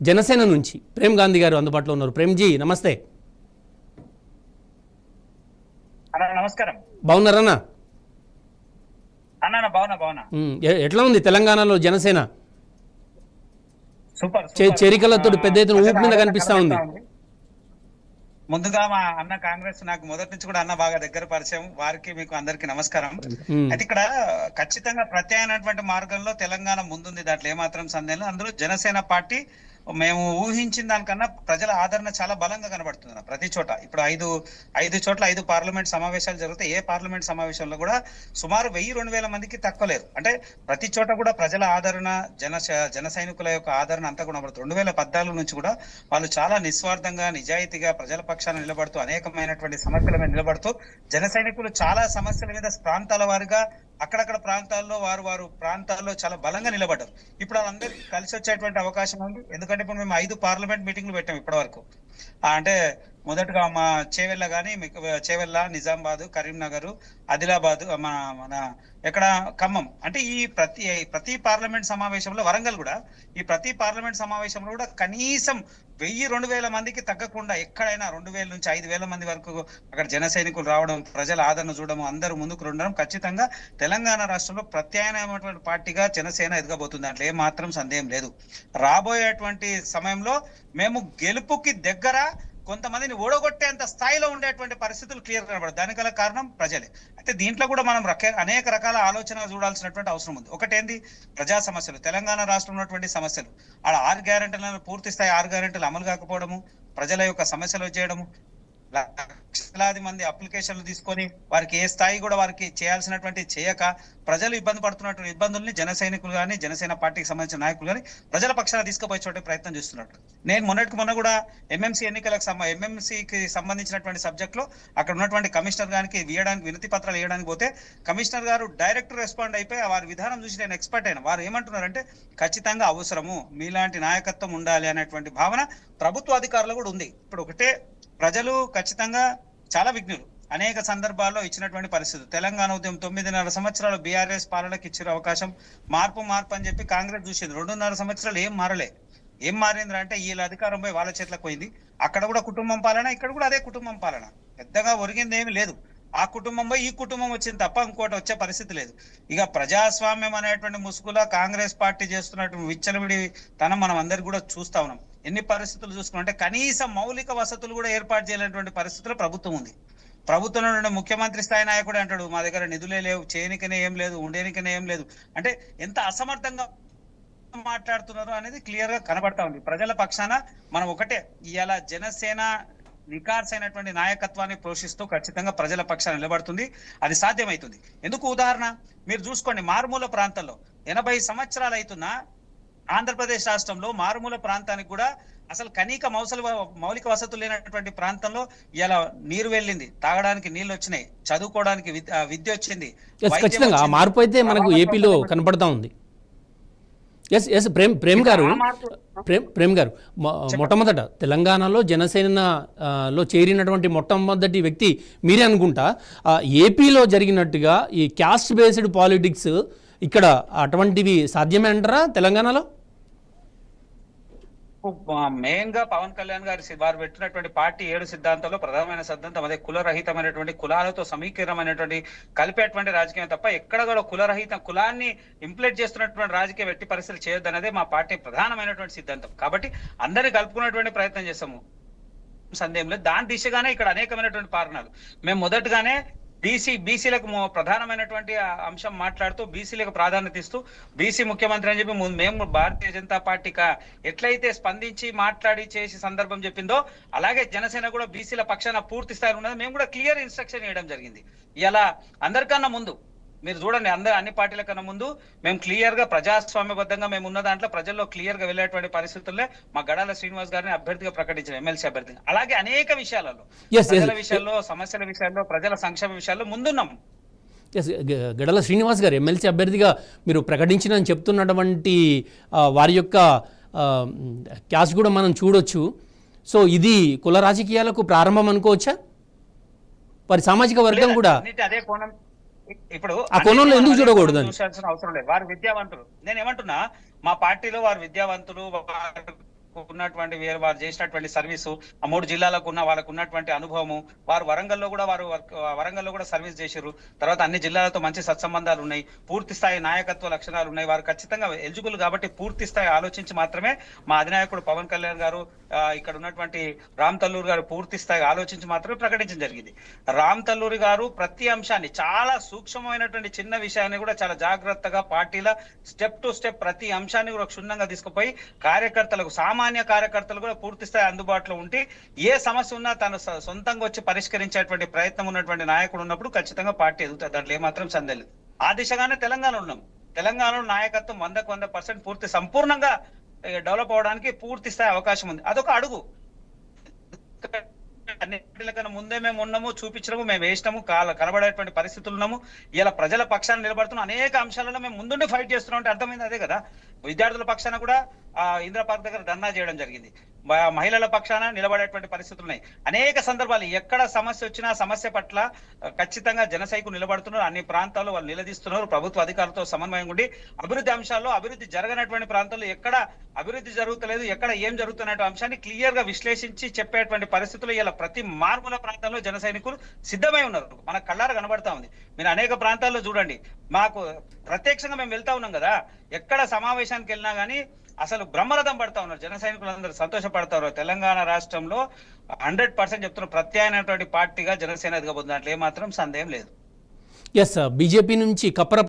జనసేన నుంచి ప్రేమ్ గాంధీ గారు అందుబాటులో ఉన్నారు. ప్రేమ్జీ నమస్తే. నమస్కారం. బాగున్నారన్నా? అన్న బాగున్నా. ఎట్లా ఉంది తెలంగాణలో జనసేన? సూపర్. చేరికలతో పెద్ద ఎత్తున ఊపు మీద కనిపిస్తా ఉంది. ముందుగా మా అన్న కాంగ్రెస్ నాకు మొదటి నుంచి కూడా అన్న బాగా దగ్గర పరిచయం, వారికి మీకు అందరికి నమస్కారం. అయితే ఇక్కడ ఖచ్చితంగా ప్రత్యామ్నాయమైనటువంటి మార్గంలో తెలంగాణ ముందుంది, దాంట్లో ఏమాత్రం సందేహం. అందులో జనసేన పార్టీ మేము ఊహించిన దానికన్నా ప్రజల ఆదరణ చాలా బలంగా కనబడుతుంది ప్రతి చోట. ఇప్పుడు ఐదు చోట్ల 5 పార్లమెంట్ సమావేశాలు జరుగుతాయి. ఏ పార్లమెంట్ సమావేశంలో కూడా సుమారు 1000-2000 మందికి తక్కువ లేరు. అంటే ప్రతి చోట కూడా ప్రజల ఆదరణ, జన సైనికుల యొక్క ఆదరణ అంతా కూడా 2014 నుంచి కూడా వాళ్ళు చాలా నిస్వార్థంగా నిజాయితీగా ప్రజల పక్షాన నిలబడుతూ అనేకమైనటువంటి సమస్యల మీద నిలబడుతూ జన సైనికులు చాలా సమస్యల మీద ప్రాంతాల వారిగా అక్కడక్కడ ప్రాంతాల్లో వారు ప్రాంతాల్లో చాలా బలంగా నిలబడ్డారు. ఇప్పుడు వాళ్ళందరికీ కలిసి వచ్చేటువంటి అవకాశం ఉంది. ఎందుకంటే ఇప్పుడు మేము 5 పార్లమెంట్ మీటింగ్లు పెట్టాం ఇప్పటి వరకు. అంటే మొదటగా మా చేవెళ్ళ కానీ, చేవెళ్ళ, నిజామాబాద్, కరీంనగర్, ఆదిలాబాద్, మన ఎక్కడ ఖమ్మం. అంటే ఈ ప్రతి పార్లమెంట్ సమావేశంలో, వరంగల్ కూడా, ఈ ప్రతి పార్లమెంట్ సమావేశంలో కూడా కనీసం 1000-2000 మందికి తగ్గకుండా ఎక్కడైనా 2000 నుంచి 5000 మంది వరకు అక్కడ జన సైనికులు రావడం, ప్రజల ఆదరణ చూడడం, అందరూ ముందుకు ఉండడం ఖచ్చితంగా తెలంగాణ రాష్ట్రంలో ప్రత్యామ్నాయమైనటువంటి పార్టీగా జనసేన ఎదగబోతుంది. దాంట్లో ఏ మాత్రం సందేహం లేదు. రాబోయేటువంటి సమయంలో మేము గెలుపుకి దగ్గర కొంతమందిని ఓడగొట్టేంత స్థాయిలో ఉండేటువంటి పరిస్థితులు క్లియర్ కనబడదు. దానికి గల కారణం ప్రజలే. అయితే దీంట్లో కూడా మనం అనేక రకాల ఆలోచన చూడాల్సినటువంటి అవసరం ఉంది. ఒకటేంది, ప్రజా సమస్యలు, తెలంగాణ రాష్ట్రంలో ఉన్నటువంటి సమస్యలు. ఆడ 6 గ్యారెంటీలను పూర్తి స్థాయి 6 గ్యారెంటీలు అమలు కాకపోవడము, ప్రజల యొక్క సమస్యలు చేయడము, లక్షలాది మంది అప్లికేషన్లు తీసుకొని వారికి ఏ స్థాయి కూడా వారికి చేయాల్సినటువంటి చేయక ప్రజలు ఇబ్బంది పడుతున్నటువంటి ఇబ్బందుల్ని జన సైనికులు కానీ, జనసేన పార్టీకి సంబంధించిన నాయకులు కానీ ప్రజల పక్షాన తీసుకుపోయే ప్రయత్నం చేస్తున్నట్టు. నేను మొన్న కూడా ఎంఎంసీకి సంబంధించినటువంటి సబ్జెక్ట్ లో అక్కడ ఉన్నటువంటి కమిషనర్ గారికి వినతి పత్రాలు ఇవ్వడానికి పోతే కమిషనర్ గారు డైరెక్ట్ రెస్పాండ్ అయిపోయి వారి విధానం చూసి నేను ఎక్స్పర్ట్ అయినా. వారు ఏమంటున్నారంటే ఖచ్చితంగా అవసరము, మీలాంటి నాయకత్వం ఉండాలి అనేటువంటి భావన ప్రభుత్వ అధికారులు కూడా ఉంది. ఇప్పుడు ఒకటే, ప్రజలు ఖచ్చితంగా చాలా విఘ్నులు. అనేక సందర్భాల్లో ఇచ్చినటువంటి పరిస్థితి. తెలంగాణ ఉద్యమం 9.5 సంవత్సరాలు బీఆర్ఎస్ పాలనకి ఇచ్చిన అవకాశం, మార్పు అని చెప్పి కాంగ్రెస్ చూసింది. 2.5 సంవత్సరాలు ఏం మారలే. ఏం మారింది అంటే వీళ్ళ అధికారం పోయి వాళ్ళ చేతిలోకి పోయింది. అక్కడ కూడా కుటుంబం పాలన, ఇక్కడ కూడా అదే కుటుంబం పాలన. పెద్దగా ఒరిగింది ఏమి లేదు. ఆ కుటుంబం పోయి ఈ కుటుంబం వచ్చింది తప్ప ఇంకోటి వచ్చే పరిస్థితి లేదు. ఇక ప్రజాస్వామ్యం అనేటువంటి ముసుగులా కాంగ్రెస్ పార్టీ చేస్తున్నటువంటి విచ్చలవిడి తనం మనం అందరికి కూడా చూస్తా ఉన్నాం. ఎన్ని పరిస్థితులు చూసుకుంటే కనీసం మౌలిక వసతులు కూడా ఏర్పాటు చేయలేనటువంటి పరిస్థితుల్లో ప్రభుత్వం ఉంది. ప్రభుత్వంలో ముఖ్యమంత్రి స్థాయి నాయకుడు అంటాడు మా దగ్గర నిధులే లేవు, చేయనికనే ఏం లేదు, ఉండేనికనే ఏం లేదు. అంటే ఎంత అసమర్థంగా మాట్లాడుతున్నారు అనేది క్లియర్ గా కనబడతా ఉంది. ప్రజల పక్షాన మనం ఒకటే, ఇవాళ జనసేన నికార్సైనటువంటి నాయకత్వాన్ని పోషిస్తూ ఖచ్చితంగా ప్రజల పక్షాన నిలబడుతుంది. అది సాధ్యమవుతుంది. ఎందుకు ఉదాహరణ మీరు చూసుకోండి, మారుమూల ప్రాంతాల్లో 80 సంవత్సరాలు అవుతున్నా ఆంధ్రప్రదేశ్ రాష్ట్రంలో మారుమూల ప్రాంతానికి కూడా అసలు మౌలిక వసతులు లేనటువంటి ప్రాంతంలో ఇలా నీరు వెళ్ళింది, తాగడానికి నీళ్లు వచ్చినాయి, చదువుకోవడానికి విద్య వచ్చింది. ఖచ్చితంగా ఆ మార్పు అయితే మనకు ఏపీలో కనపడతా ఉంది. ప్రేమ్ గారు మొట్టమొదట తెలంగాణలో జనసేనలో చేరినటువంటి మొట్టమొదటి వ్యక్తి మీరే అనుకుంటా. ఏపీలో జరిగినట్టుగా ఈ క్యాస్ట్ బేస్డ్ పాలిటిక్స్ ఇక్కడ అటువంటివి సాధ్యమే అంటారా తెలంగాణలో? మెయిన్ గా పవన్ కళ్యాణ్ గారి వారు పెట్టినటువంటి పార్టీ 7 సిద్ధాంతాల్లో ప్రధానమైన సిద్ధాంతం అదే కులరహితమైనటువంటి, కులాలతో సమీకరణమైనటువంటి కలిపేటువంటి రాజకీయం తప్ప ఎక్కడ కూడా కులాన్ని ఇంప్లిమెంట్ చేస్తున్నటువంటి రాజకీయ వ్యక్తి పరిస్థితులు చేయొద్దు అనేది మా పార్టీ ప్రధానమైనటువంటి సిద్ధాంతం. కాబట్టి అందరినీ కలుపుకున్నటువంటి ప్రయత్నం చేస్తాము, సందేహం లేదు. దాని దిశగానే ఇక్కడ అనేకమైనటువంటి కారణాలు. మేము మొదటగానే బీసీలకు ప్రధానమైనటువంటి అంశం మాట్లాడుతూ బీసీలకు ప్రాధాన్యత ఇస్తూ బీసీ ముఖ్యమంత్రి అని చెప్పి మేము భారతీయ జనతా పార్టీ ఎట్లయితే స్పందించి మాట్లాడి చేసి సందర్భం చెప్పిందో అలాగే జనసేన కూడా బీసీల పక్షాన పూర్తి స్థాయిలో ఉన్నది. మేము కూడా క్లియర్ ఇన్స్ట్రక్షన్ ఇవ్వడం జరిగింది. ఇలా అందరికన్నా ముందు మీరు చూడండి, అన్ని పార్టీల కన్నా ముందు మేము క్లియర్ గా ప్రజాస్వామ్యబద్ధంగా మేము ఉన్న దాంట్లో ప్రజల్లో క్లియర్ గా వెళ్ళేటువంటి పరిస్థితుల్లో మా గడాల శ్రీనివాస్ గారిని అభ్యర్థిగా ప్రకటించిన ఎమ్మెల్సీ అభ్యర్థిగా. అలాగే అనేక విషయాలలో, ప్రజల విషయాల్లో, సమస్యల విషయాల్లో, ప్రజల సంక్షేమ విషయాల్లో ముందున్నాం. గడాల శ్రీనివాస్ గారు ఎమ్మెల్సీ అభ్యర్థిగా మీరు ప్రకటించిన చెప్తున్నటువంటి వారి యొక్క క్యాస్ట్ కూడా మనం చూడొచ్చు. సో ఇది కుల రాజకీయాలకు ప్రారంభం అనుకోవచ్చా? వారి సామాజిక వర్గం కూడా అదే కోణం ఇప్పుడు ఆ కోణంలో ఎందుకు అన్నిటిని చూడకూడదు అని. చూసాల్సిన అవసరం లేదు. వారు విద్యావంతులు. నేను ఏమంటున్నా, మా పార్టీలో వారు విద్యావంతులు, వారు ఉన్నటువంటి వారు చేసినటువంటి సర్వీసు, ఆ 3 జిల్లాలకు ఉన్న వాళ్ళకు ఉన్నటువంటి అనుభవము, వారు వరంగల్లో కూడా సర్వీస్ చేశారు. తర్వాత అన్ని జిల్లాలతో మంచి సత్సంబంధాలు ఉన్నాయి, పూర్తి స్థాయి నాయకత్వ లక్షణాలు ఉన్నాయి. వారు ఖచ్చితంగా ఎలిజిబుల్ కాబట్టి పూర్తి స్థాయి ఆలోచించి మాత్రమే మా అధినాయకుడు పవన్ కళ్యాణ్ గారు, ఇక్కడ ఉన్నటువంటి రామ్ తల్లూరి గారు పూర్తి స్థాయి ఆలోచించి మాత్రమే ప్రకటించడం జరిగింది. రామ్ తల్లూరి గారు ప్రతి అంశాన్ని, చాలా సూక్ష్మమైనటువంటి చిన్న విషయాన్ని కూడా చాలా జాగ్రత్తగా పార్టీల స్టెప్ టు స్టెప్ ప్రతి అంశాన్ని కూడా క్షుణ్ణంగా తీసుకుపోయి కార్యకర్తలకు, సామాన్య కార్యకర్తలు కూడా పూర్తి స్థాయి అందుబాటులో ఉండి ఏ సమస్య ఉన్నా తను సొంతంగా వచ్చి పరిష్కరించేటువంటి ప్రయత్నం ఉన్నటువంటి నాయకుడు ఉన్నప్పుడు ఖచ్చితంగా పార్టీ ఎదుగుతుంది. దాంట్లో ఏమాత్రం సందేహం లేదు. ఆ దిశగానే తెలంగాణ ఉన్నాం. తెలంగాణలో నాయకత్వం 100% పూర్తి సంపూర్ణంగా డెవలప్ అవడానికి పూర్తి స్థాయి అవకాశం ఉంది. అదొక అడుగు. అన్నిటికన్నా ముందే మేము ఉన్నాము, చూపించడము, మేము వేసినాము, కనబడేటువంటి పరిస్థితులు ఉన్నాము. ఇలా ప్రజల పక్షాన్ని నిలబడుతున్న అనేక అంశాలలో మేము ముందుండి ఫైట్ చేస్తున్నాం అంటే అర్థమైంది అదే కదా. విద్యార్థుల పక్షాన కూడా ఇందిరా పార్క్ దగ్గర ధర్నా చేయడం జరిగింది. మహిళల పక్షాన నిలబడేటువంటి పరిస్థితులు ఉన్నాయి. అనేక సందర్భాలు ఎక్కడ సమస్య వచ్చినా సమస్య పట్ల ఖచ్చితంగా జనసైకు నిలబడుతున్నారు. అన్ని ప్రాంతాల్లో వాళ్ళు నిలదీస్తున్నారు. ప్రభుత్వ అధికారులతో సమన్వయం ఉండి అభివృద్ధి అంశాల్లో, అభివృద్ధి జరగనటువంటి ప్రాంతాల్లో ఎక్కడ అభివృద్ధి జరుగుతలేదు, ఎక్కడ ఏం జరుగుతున్న అంశాన్ని క్లియర్ గా విశ్లేషించి చెప్పేటువంటి పరిస్థితులు ఇలా ప్రతి మారుమూల ప్రాంతంలో జన సైనికులు సిద్ధమై ఉన్నారు. మన కళ్ళారా కనబడతా ఉంది. మీరు అనేక ప్రాంతాల్లో చూడండి, మాకు ప్రత్యక్షంగా మేము వెళ్తా ఉన్నాం కదా, ఎక్కడ సమావేశానికి వెళ్ళినా కానీ అసలు బ్రహ్మరథం పడతా ఉన్నారు. జన సైనికులందరూ సంతోషపడతారు. తెలంగాణ రాష్ట్రంలో 100% చెప్తున్నారు, ప్రత్యామ్నాయటువంటి పార్టీగా జనసేన ఎదగబోతుంది. దాంట్లో ఏమాత్రం సందేహం లేదు. ఎస్, బీజేపీ నుంచి కప్పర